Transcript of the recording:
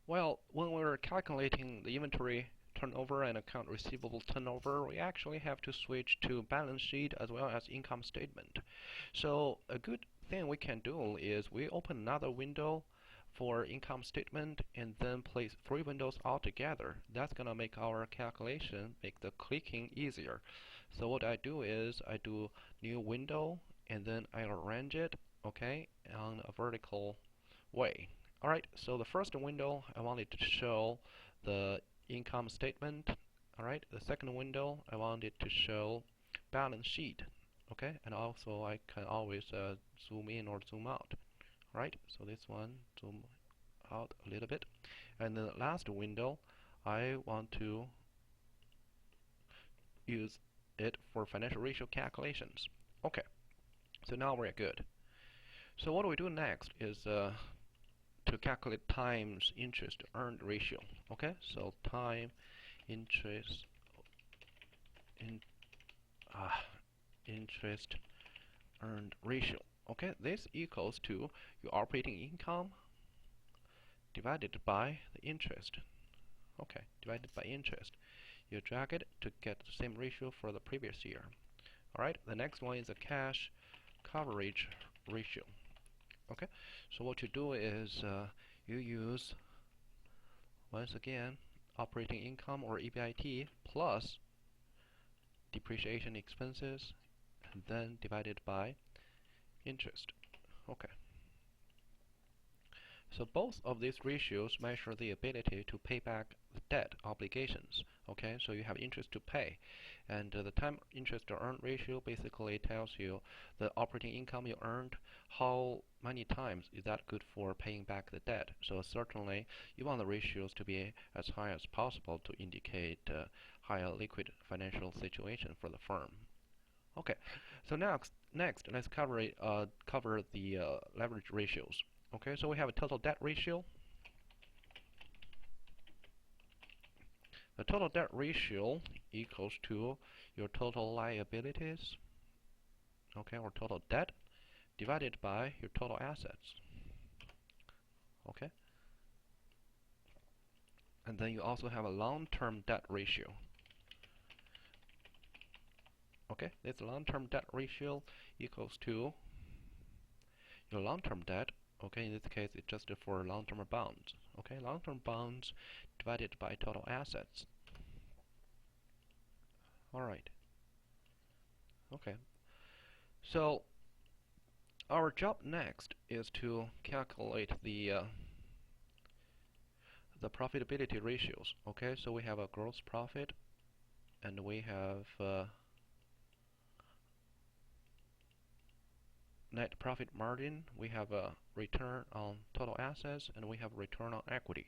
Well, when we're calculating the inventory turnover and account receivable turnover, we actually have to switch to balance sheet as well as income statement. So a good thing we can do is we open another window for income statement and then place three windows all together. That's gonna make our calculation, make the clicking easier. So what I do is I do new window and then I arrange it, okay, on a vertical way. Alright, so the first window I wanted to show the income statement. Alright, the second window I wanted to show balance sheet. Okay, and also I can always zoom in or zoom out. Alright, so this one zoom out a little bit. And the last window I want to use it for financial ratio calculations. Okay, so now we're good. So what do we do next is to calculate times interest earned ratio. Okay, so time interest in interest earned ratio. Okay, this equals to your operating income divided by the interest. Okay, divided by interest. You drag it to get the same ratio for the previous year. Alright, the next one is the cash coverage ratio. Okay, so what you do is you use, once again, operating income or EBIT plus depreciation expenses and then divided by interest. Okay. So both of these ratios measure the ability to pay back the debt obligations. Okay, so you have interest to pay, and the time interest to earn ratio basically tells you the operating income you earned, how many times is that good for paying back the debt. So certainly you want the ratios to be as high as possible to indicate higher liquid financial situation for the firm. Okay, so next let's cover the leverage ratios. Okay, so we have a total debt ratio. The total debt ratio equals to your total liabilities, okay, or total debt divided by your total assets. Okay, and then you also have a long-term debt ratio. Okay, this long-term debt ratio equals to your long-term debt. Okay, in this case, it's just for long-term bonds. Okay, long-term bonds divided by total assets. All right. Okay. So our job next is to calculate the profitability ratios. Okay, so we have a gross profit, and we have net profit margin, we have a return on total assets, and we have return on equity.